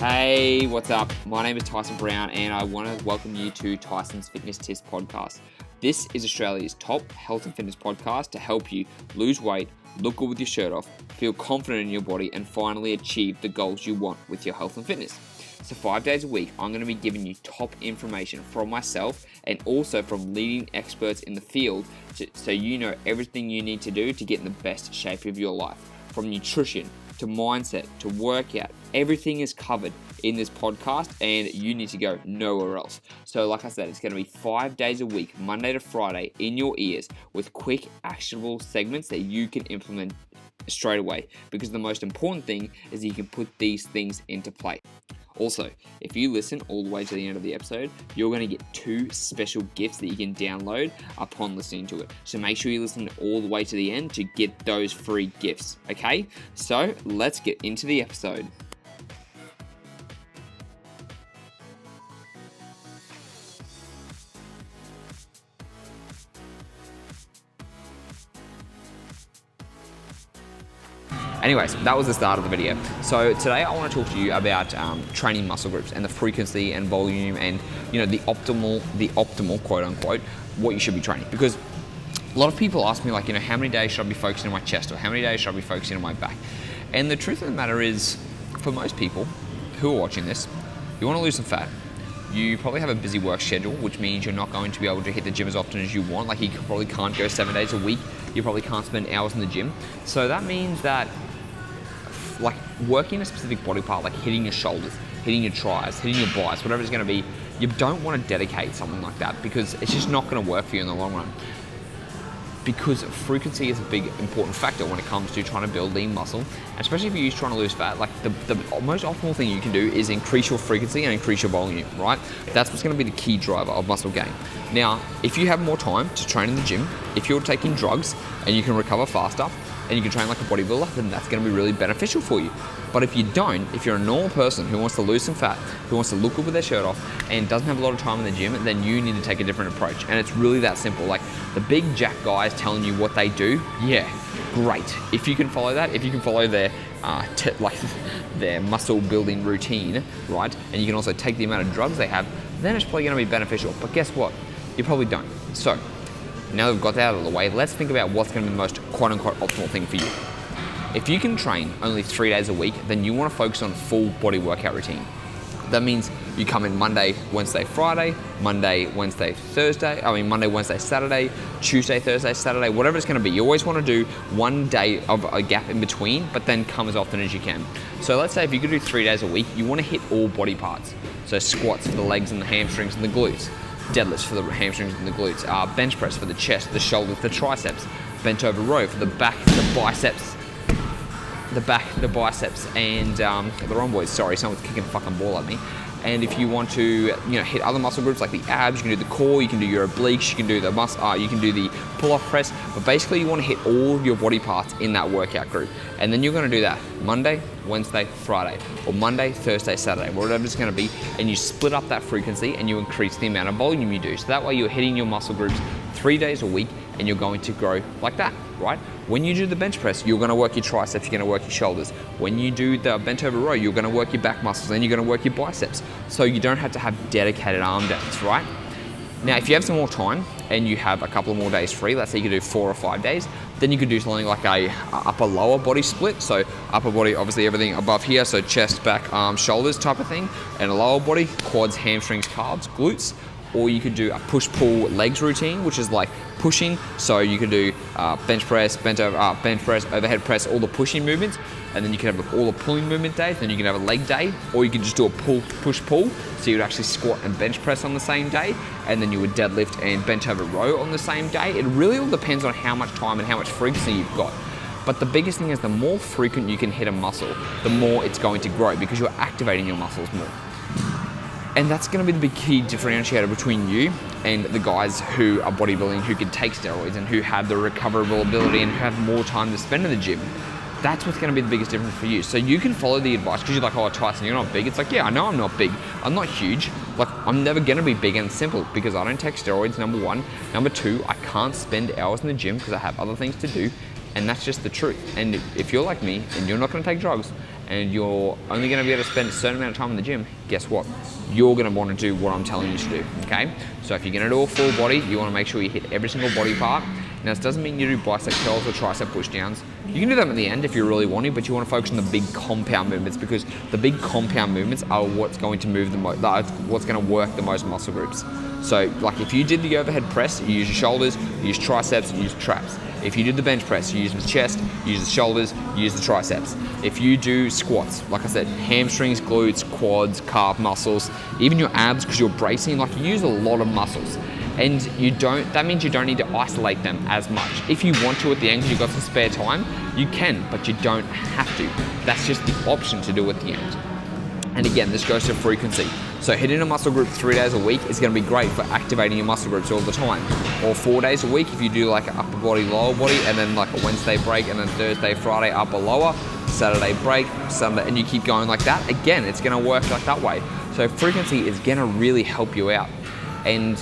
Hey, what's up? My name is Tyson Brown and I want to welcome you to Tyson's Fitness Tips podcast. This is Australia's top health and fitness podcast to help you lose weight, look good with your shirt off, feel confident in your body, and finally achieve the goals you want with your health and fitness. So 5 days a week, I'm going to be giving you top information from myself and also from leading experts in the field so you know everything you need to do to get in the best shape of your life. From nutrition to mindset to workout, everything is covered in this podcast and you need to go nowhere else. So like I said, it's going to be 5 days a week, Monday to Friday, in your ears with quick, actionable segments that you can implement straight away, because the most important thing is that you can put these things into play. Also, if you listen all the way to the end of the episode, you're going to get 2 special gifts that you can download upon listening to it. So make sure you listen all the way to the end to get those free gifts, okay? So let's get into the episode. Anyways, that was the start of the video. So today I want to talk to you about training muscle groups and the frequency and volume and the optimal quote unquote what you should be training. Because a lot of people ask me how many days should I be focusing on my chest or how many days should I be focusing on my back? And the truth of the matter is, for most people who are watching this, you want to lose some fat. You probably have a busy work schedule, which means you're not going to be able to hit the gym as often as you want. Like, you probably can't go 7 days a week. You probably can't spend hours in the gym. So that means that working a specific body part, like hitting your shoulders, hitting your tries, hitting your biceps, whatever it's going to be, you don't want to dedicate something like that because it's just not going to work for you in the long run. Because frequency is a big important factor when it comes to trying to build lean muscle, and especially if you're trying to lose fat. Like, the most optimal thing you can do is increase your frequency and increase your volume, right? That's what's going to be the key driver of muscle gain. Now, if you have more time to train in the gym, if you're taking drugs and you can recover faster and you can train like a bodybuilder, then that's going to be really beneficial for you. But if you don't, if you're a normal person who wants to lose some fat, who wants to look good with their shirt off and doesn't have a lot of time in the gym, then you need to take a different approach. And it's really that simple. Like, the big jack guys telling you what they do, yeah, great. If you can follow that, if you can follow their their muscle building routine, right, and you can also take the amount of drugs they have, then it's probably going to be beneficial. But guess what? You probably don't. So now that we've got that out of the way, let's think about what's going to be the most quote-unquote optimal thing for you. If you can train only 3 days a week, then you want to focus on full body workout routine. That means you come in Monday, Wednesday, Friday, Monday, Wednesday, Saturday, Tuesday, Thursday, Saturday, whatever it's going to be. You always want to do 1 day of a gap in between, but then come as often as you can. So let's say if you could do 3 days a week, you want to hit all body parts. So squats for the legs and the hamstrings and the glutes, deadlifts for the hamstrings and the glutes, bench press for the chest, the shoulders, the triceps, bent over row for the back, the biceps, and the wrong boys, sorry, someone's kicking a fucking ball at me. And if you want to, hit other muscle groups like the abs, you can do the core, you can do your obliques, you can do you can do the pull-off press. But basically, you want to hit all of your body parts in that workout group, and then you're going to do that Monday, Wednesday, Friday, or Monday, Thursday, Saturday, whatever it's going to be. And you split up that frequency and you increase the amount of volume you do. So that way, you're hitting your muscle groups 3 days a week, and you're going to grow like that, right? When you do the bench press, you're going to work your triceps, you're going to work your shoulders. When you do the bent over row, you're going to work your back muscles, and you're going to work your biceps. So you don't have to have dedicated arm days, right? Now, if you have some more time and you have a couple of more days free, let's say you could do 4 or 5 days, then you could do something like a upper lower body split. So upper body, obviously everything above here, so chest, back, arms, shoulders type of thing, and a lower body, quads, hamstrings, calves, glutes. Or you could do a push-pull legs routine, which is like pushing. So you could do bench press, overhead press, all the pushing movements. And then you can have all the pulling movement days. Then you can have a leg day. Or you could just do a push-pull. So you would actually squat and bench press on the same day. And then you would deadlift and bent over row on the same day. It really all depends on how much time and how much frequency you've got. But the biggest thing is, the more frequent you can hit a muscle, the more it's going to grow, because you're activating your muscles more. And that's going to be the big key differentiator between you and the guys who are bodybuilding, who can take steroids and who have the recoverable ability and who have more time to spend in the gym. That's what's going to be the biggest difference for you. So you can follow the advice, because you're like, oh, Tyson, you're not big. It's like, yeah, I know I'm not big. I'm not huge. Like, I'm never going to be big, and it's simple because I don't take steroids, number one. Number two, I can't spend hours in the gym because I have other things to do. And that's just the truth. And if you're like me and you're not going to take drugs and you're only going to be able to spend a certain amount of time in the gym, guess what? You're going to want to do what I'm telling you to do, okay? So if you're going to do a full body, you want to make sure you hit every single body part. Now, this doesn't mean you do bicep curls or tricep pushdowns. You can do them at the end if you really want to, but you want to focus on the big compound movements, because the big compound movements are what's going to move the most, what's going to work the most muscle groups. So, like if you did the overhead press, you use your shoulders, you use triceps, you use traps. If you did the bench press, you use the chest, you use the shoulders, you use the triceps. If you do squats, like I said, hamstrings, glutes, quads, calf muscles, even your abs, because you're bracing, like you use a lot of muscles. And that means you don't need to isolate them as much. If you want to at the end, because you've got some spare time, you can, but you don't have to. That's just the option to do at the end. And again, this goes to frequency. So hitting a muscle group 3 days a week is going to be great for activating your muscle groups all the time. Or 4 days a week if you do like an upper body, lower body, and then like a Wednesday break, and then Thursday, Friday, upper, lower, Saturday break, Sunday, and you keep going like that. Again, it's going to work like that way. So frequency is going to really help you out. And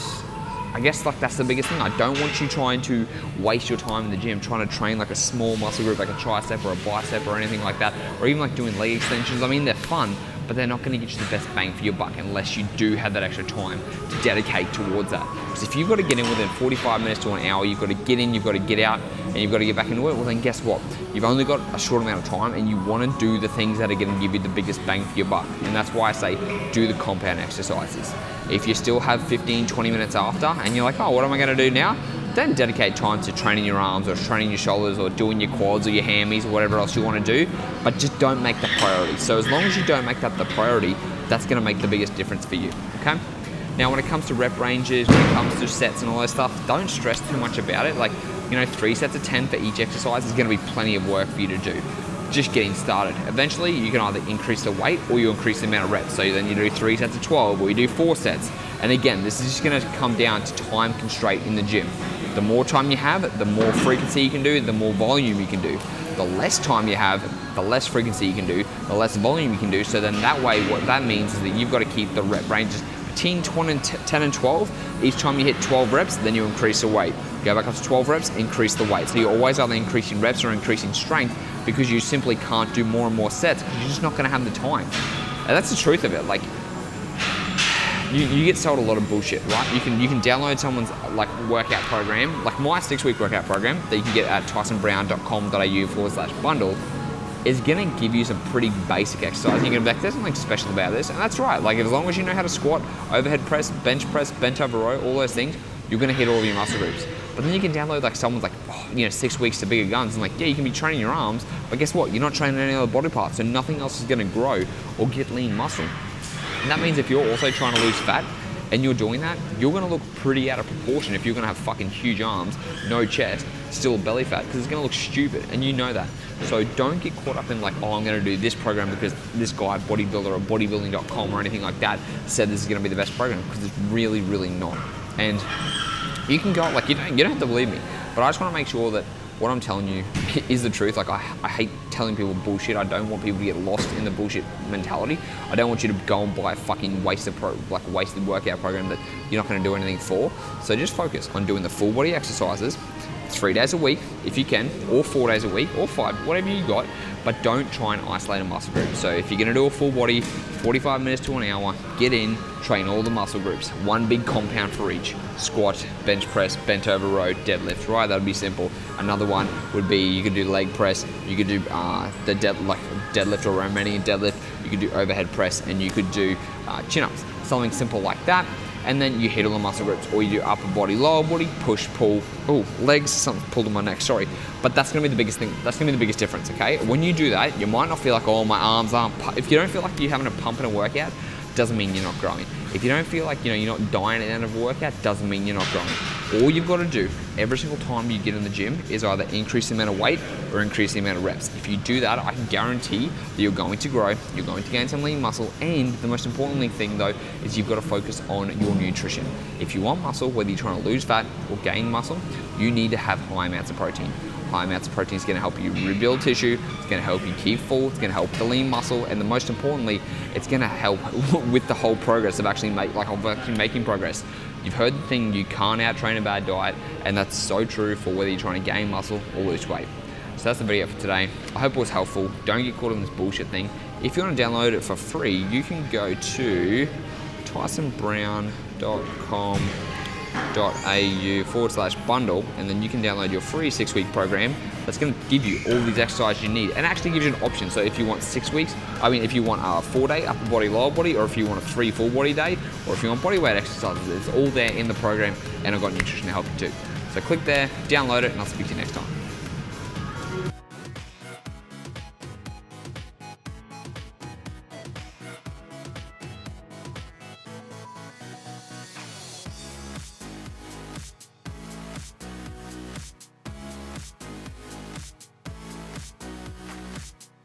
I guess like that's the biggest thing. I don't want you trying to waste your time in the gym trying to train like a small muscle group like a tricep or a bicep or anything like that, or even like doing leg extensions. I mean, they're fun, but they're not going to get you the best bang for your buck unless you do have that extra time to dedicate towards that. Because if you've got to get in within 45 minutes to an hour, you've got to get in, you've got to get out, and you've got to get back into it, well then guess what? You've only got a short amount of time, and you want to do the things that are going to give you the biggest bang for your buck. And that's why I say do the compound exercises. If you still have 15, 20 minutes after, and you're like, oh, what am I going to do now? Then dedicate time to training your arms or training your shoulders or doing your quads or your hammies or whatever else you want to do, but just don't make the priority. So as long as you don't make that the priority, that's going to make the biggest difference for you, okay? Now, when it comes to rep ranges, when it comes to sets and all that stuff, don't stress too much about it. Like, 3 sets of 10 for each exercise is going to be plenty of work for you to do. Just getting started. Eventually, you can either increase the weight or you increase the amount of reps. So then you do 3 sets of 12 or you do 4 sets. And again, this is just going to come down to time constraint in the gym. The more time you have, the more frequency you can do, the more volume you can do. The less time you have, the less frequency you can do, the less volume you can do. So then that way, what that means is that you've got to keep the rep ranges between 10 and 12. Each time you hit 12 reps, then you increase the weight. Go back up to 12 reps, increase the weight. So you're always either increasing reps or increasing strength, because you simply can't do more and more sets because you're just not going to have the time. And that's the truth of it. Like, you get sold a lot of bullshit, right? You can download someone's like workout program, like my 6-week workout program that you can get at tysonbrown.com.au/bundle. Is going to give you some pretty basic exercise. You're going to be like, there's nothing special about this, and that's right. Like, as long as you know how to squat, overhead press, bent over row, all those things, you're going to hit all of your muscle groups. But then you can download like someone's like, 6 weeks to bigger guns, and like, yeah, you can be training your arms, but guess what? You're not training any other body parts, so nothing else is going to grow or get lean muscle. And that means if you're also trying to lose fat and you're doing that, you're going to look pretty out of proportion if you're going to have fucking huge arms, no chest, still belly fat, because it's going to look stupid, and you know that. So don't get caught up in like, oh, I'm going to do this program because this guy, Bodybuilder or bodybuilding.com or anything like that, said this is going to be the best program, because it's really, really not. And you can go, like, you don't have to believe me, but I just want to make sure that what I'm telling you is the truth. Like, I hate telling people bullshit. I don't want people to get lost in the bullshit mentality. I don't want you to go and buy a fucking wasted workout program that you're not going to do anything for. So just focus on doing the full body exercises 3 days a week if you can, or 4 days a week, or 5, whatever you got, but don't try and isolate a muscle group. So if you're going to do a full body, 45 minutes to an hour, get in, train all the muscle groups, one big compound for each: squat, bench press, bent over row, deadlift, right? That would be simple. Another one would be, you could do leg press, you could do the deadlift or Romanian deadlift, you could do overhead press, and you could do chin-ups, something simple like that. And then you hit all the muscle groups, or you do upper body, lower body, push, pull, legs, something pulled on my neck, sorry. But that's gonna be the biggest thing, that's gonna be the biggest difference, okay? When you do that, you might not feel like, oh, my arms aren't, if you don't feel like you're having a pump in a workout, doesn't mean you're not growing. If you don't feel like, you're not dying at the end of a workout, doesn't mean you're not growing. All you've got to do every single time you get in the gym is either increase the amount of weight or increase the amount of reps. If you do that, I can guarantee that you're going to grow, you're going to gain some lean muscle, and the most important thing though is you've got to focus on your nutrition. If you want muscle, whether you're trying to lose fat or gain muscle, you need to have high amounts of protein. High amounts of protein is going to help you rebuild tissue, it's going to help you keep full, it's going to help the lean muscle, and the most importantly, it's going to help with the whole progress of actually making progress. You've heard the thing, you can't out-train a bad diet, and that's so true for whether you're trying to gain muscle or lose weight. So that's the video for today. I hope it was helpful. Don't get caught in this bullshit thing. If you want to download it for free, you can go to tysonbrown.com.au/bundle, and then you can download your free 6-week program that's going to give you all these exercises you need, and actually gives you an option. So if you want 6 weeks, if you want a 4-day upper body, lower body, or if you want a 3 full body day, or if you want body weight exercises, it's all there in the program, and I've got nutrition to help you too. So click there, download it, and I'll speak to you next time.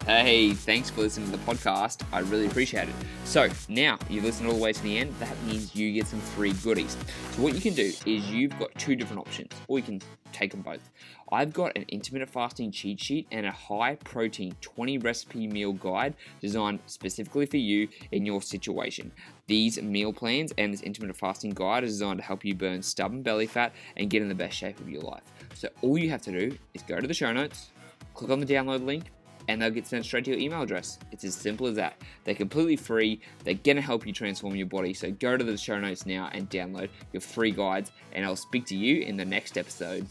Hey, thanks for listening to the podcast. I really appreciate it. So now you've listened all the way to the end. That means you get some free goodies. So what you can do is you've got 2 different options, or you can take them both. I've got an intermittent fasting cheat sheet and a high protein 20 recipe meal guide designed specifically for you in your situation. These meal plans and this intermittent fasting guide is designed to help you burn stubborn belly fat and get in the best shape of your life. So all you have to do is go to the show notes, click on the download link, and they'll get sent straight to your email address. It's as simple as that. They're completely free. They're gonna help you transform your body. So go to the show notes now and download your free guides, and I'll speak to you in the next episode.